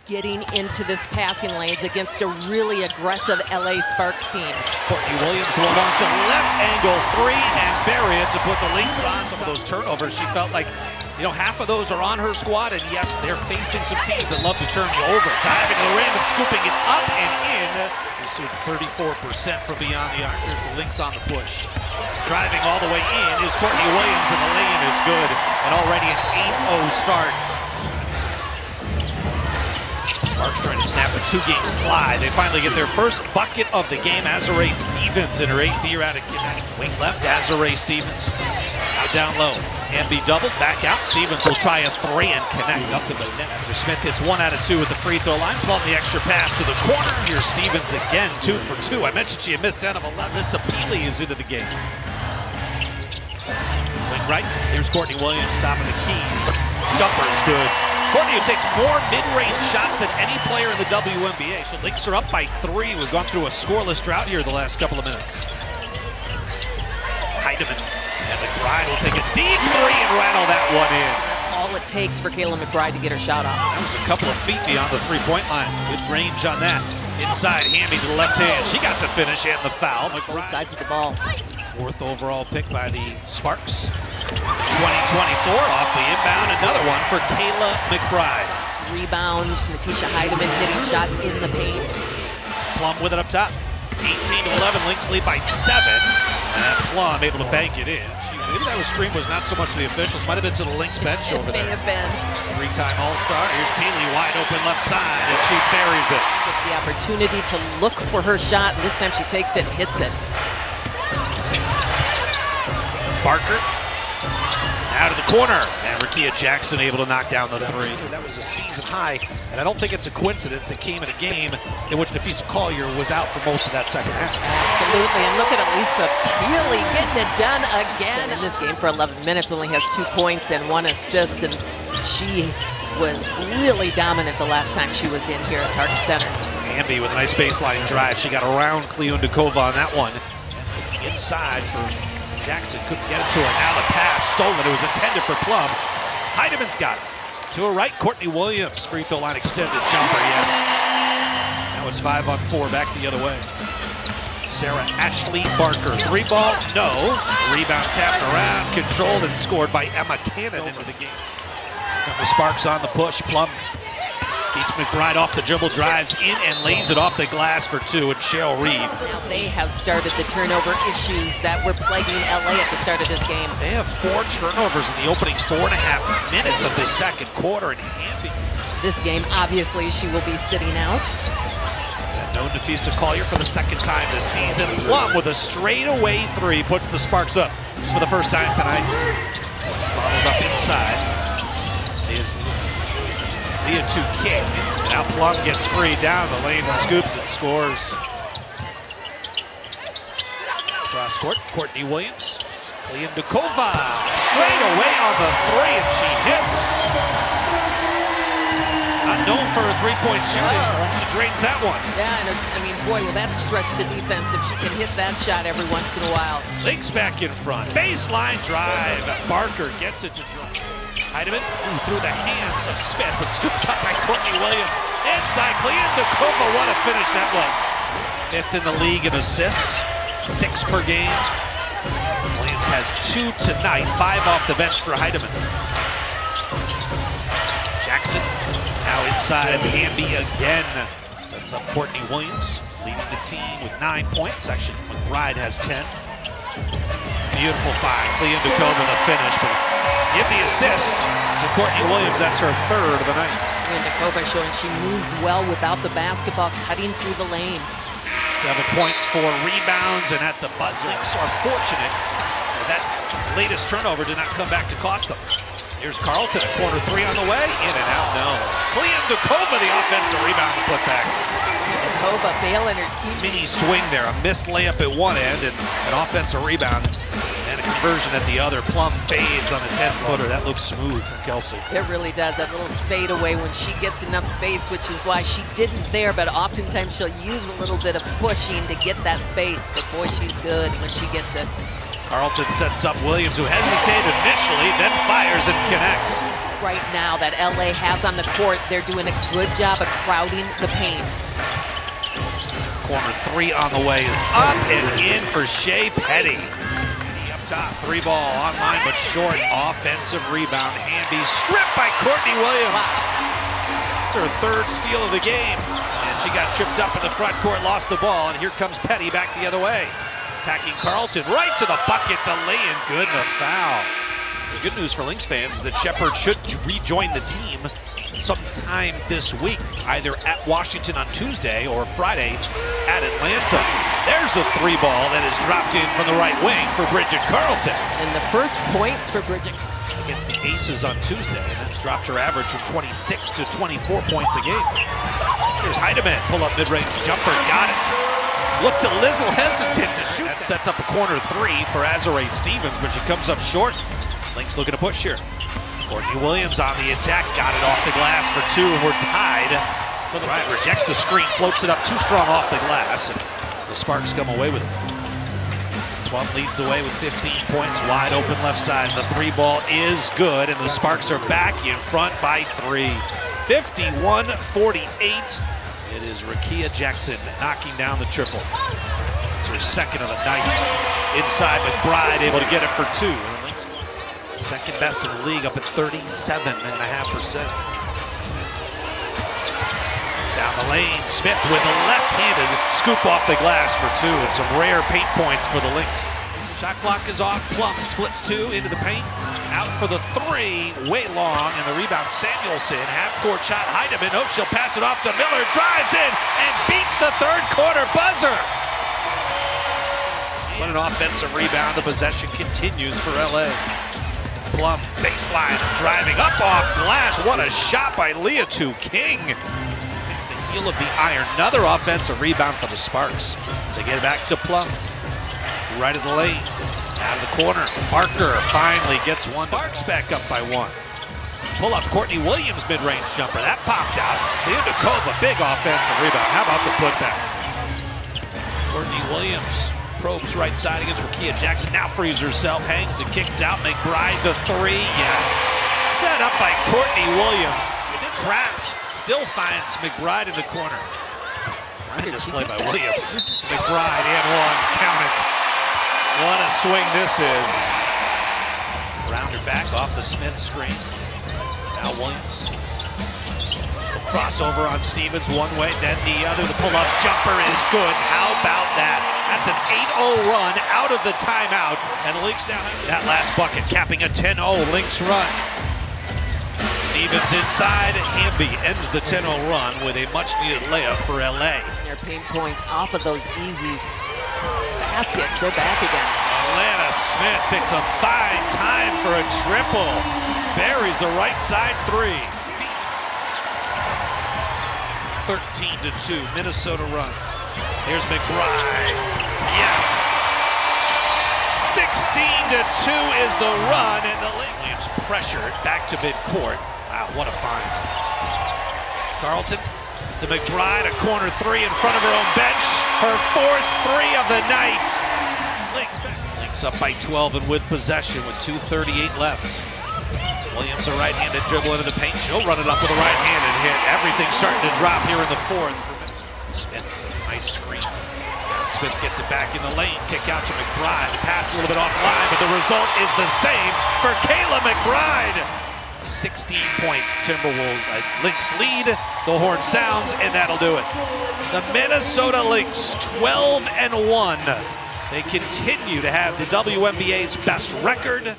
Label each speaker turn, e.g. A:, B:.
A: getting into this passing lanes against a really aggressive LA Sparks team.
B: Courtney Williams will launch a left angle three and bury it to put the Lynx on. Some of those turnovers, she felt like, half of those are on her squad, and yes, they're facing some teams that love to turn you over. Diving to the rim and scooping it up and in. She shoots 34% from beyond the arc. There's the Lynx on the push. Driving all the way in is Courtney Williams, and the lay-in is good. And already an 8-0 start. Sparks trying to snap a two-game slide. They finally get their first bucket of the game. Azurá Stevens in her 8th year out of Connecticut. Wing left, Azurá Stevens. Out down low. And be doubled, back out. Stevens will try a three and connect up to the net after Smith hits 1 out of 2 at the free throw line. Plum the extra pass to the corner. Here's Stevens again, 2 for 2. I mentioned she had missed 10 of 11. This Apili is into the game. Wing right. Here's Courtney Williams, top of the key. Jumper is good. Courtney takes more mid-range shots than any player in the WNBA. So Lynx are up by 3. We've gone through a scoreless drought here the last couple of minutes. Heidemann and McBride will take a deep 3 and rattle that one in.
A: That's all it takes for Kayla McBride to get her shot off.
B: That was a couple of feet beyond the three-point line. Good range on that. Inside, Hamby to the left hand. She got the finish and the foul.
A: Both sides of the ball.
B: 4th overall pick by the Sparks. 2024 off the inbound. Another one for Kayla McBride.
A: Rebounds, Natisha Heidemann hitting shots in the paint.
B: Plum with it up top. 18-11, Lynx lead by 7. And Plum able to bank it in. Maybe that screen was not so much to the officials. Might have been to the Lynx bench over there.
A: It may have been.
B: 3-time All-Star. Here's Peely wide open left side, and she buries it.
A: Gets the opportunity to look for her shot, and this time she takes it and hits it.
B: Barker. Out of the corner, and Rickea Jackson able to knock down the 3. That was a season high, and I don't think it's a coincidence it came in a game in which Nafisa Collier was out for most of that second half.
A: Absolutely, and look at Lisa Apili getting it done again. In this game for 11 minutes, only has 2 points and 1 assist, and she was really dominant the last time she was in here at Target Center.
B: Hamby with a nice baseline drive. She got around Kliundakova on that one. Inside for Jackson, couldn't get it to her. Now the pass stolen. It was intended for Plum. Heidemann's got it. To her right, Courtney Williams. Free throw line extended jumper, yes. Now it's 5-on-4, back the other way. Sarah Ashley Barker. 3-ball, no. Rebound tapped around, controlled and scored by Emma Cannon into the game. Got the Sparks on the push. Plum beats McBride off the dribble, drives in and lays it off the glass for 2, and Cheryl Reeve.
A: Now they have started the turnover issues that were plaguing LA at the start of this game.
B: They have 4 turnovers in the opening 4.5 minutes of the second quarter, and Hamby.
A: This game, obviously, she will be sitting out.
B: And no Nafisa Collier for the 2nd time this season. Plum with a straightaway 3 puts the Sparks up for the first time tonight. Bottled up inside is Leah to kick. Now Plum gets free down the lane, scoops and scores. Cross court, Courtney Williams. Kliundakova straight away on the 3, and she hits. Not known for her 3-point shooting. She drains that one.
A: Yeah, and I mean, boy, will that stretch the defense if she can hit that shot every once in a while.
B: Lynx back in front. Baseline drive. Barker gets it to drop. Heidemann through the hands of Smith, but scooped up by Courtney Williams. Inside, Kliundakova, what a finish that was. 5th in the league in assists, 6 per game. Williams has 2 tonight, 5 off the bench for Heidemann. Jackson now inside, it's Hamby again. Sets up Courtney Williams, leading the team with 9 points. Actually, McBride has 10. Beautiful find, Kliundakova the finish, but give the assist to Courtney Williams. That's her 3rd of the night.
A: Kliundakova showing she moves well without the basketball, cutting through the lane.
B: 7 points, 4 rebounds, and at the buzz, Lynx are fortunate that latest turnover did not come back to cost them. Here's Carlton, a corner 3 on the way, in and out, no. Kliundakova, the offensive rebound to put back.
A: Kliundakova bailing her team.
B: Mini swing there, a missed layup at one end and an offensive rebound. And a conversion at the other. Plum fades on the 10-footer. That looks smooth from Kelsey.
A: It really does. That little fade away when she gets enough space, which is why she didn't there, but oftentimes she'll use a little bit of pushing to get that space. But boy, she's good when she gets it.
B: Carlton sets up Williams, who hesitated initially, then fires and connects.
A: right now that LA has on the court. They're doing a good job of crowding the paint.
B: Corner three on the way is up and in for Shea Petty. Petty up top, three ball online but short. Offensive rebound. Hamby stripped by Courtney Williams. It's her third steal of the game. And she got tripped up in the front court, lost the ball, and here comes Petty back the other way. Attacking Carlton, right to the bucket, the lay-in good, and a foul. The good news for Lynx fans is that Shepard should rejoin the team sometime this week, either at Washington on Tuesday or Friday at Atlanta. There's a three ball that is dropped in from the right wing for Bridget Carlton.
A: And the first points for Bridget.
B: Against the Aces on Tuesday, and that dropped her average from 26 to 24 points a game. Here's Heidemann, pull-up mid-range jumper, got it. Looked a little hesitant to shoot. That sets up a corner three for Azurá Stevens, but she comes up short. Lynx looking to push here. Courtney Williams on the attack, got it off the glass for two, and we're tied. For the right, rejects the screen, floats it up too strong off the glass, and the Sparks come away with it. Plum leads the way with 15 points, wide open left side. The three ball is good, and the Sparks are back in front by three. 51-48. It is Rickea Jackson knocking down the triple. It's her second of the night. Inside, McBride able to get it for two. Second best in the league, up at 37.5%. Down the lane, Smith with a left-handed scoop off the glass for two, and some rare paint points for the Lynx. Shot clock is off, Plum splits two into the paint. Out for the three, way long, and the rebound Samuelson. Half-court shot, Heidemann, oh, she'll pass it off to Miller, drives in, and beats the third quarter buzzer. What an offensive rebound, the possession continues for LA. Plum, baseline, driving up off glass. What a shot by Leah-Two King. It's the heel of the iron. Another offensive rebound for the Sparks. They get it back to Plum. Right of the lane, out of the corner. Parker finally gets one. Sparks back up by one. Pull up Courtney Williams mid-range jumper. That popped out. Leondakova, big offensive rebound. How about the putback? Courtney Williams probes right side against Rickea Jackson. Now frees herself, hangs and kicks out. McBride the three, yes. Set up by Courtney Williams. Trapped, still finds McBride in the corner. Tremendous play by Williams. McBride and one, count it. What a swing this is. Rounder back off the Smith screen. Now Williams. Crossover on Stevens one way, then the other. The pull-up jumper is good. How about that? That's an 8-0 run out of the timeout. And the Lynx now have that last bucket, capping a 10-0 Lynx run. Stevens inside. Hamby ends the 10-0 run with a much-needed layup for LA.
A: Their paint points off of those easy baskets. They're back again.
B: Atlanta Smith picks a fine time for a triple. Buries the right side three. 13-2, Minnesota run. Here's McBride. Yes! 16-2 is the run, and the Williams pressured back to midcourt. Wow, what a find. Carlton to McBride, a corner three in front of her own bench. Her fourth three of the night. Lynx up by 12 and with possession with 2:38 left. Williams, a right-handed dribble into the paint. She'll run it up with a right-handed hit. Everything's starting to drop here in the fourth. Smith sets a nice screen. Smith gets it back in the lane. Kick out to McBride. Pass a little bit offline, but the result is the same for Kayla McBride. A 16-point Timberwolves Lynx lead. The horn sounds, and that'll do it. The Minnesota Lynx, 12-1. They continue to have the WNBA's best record.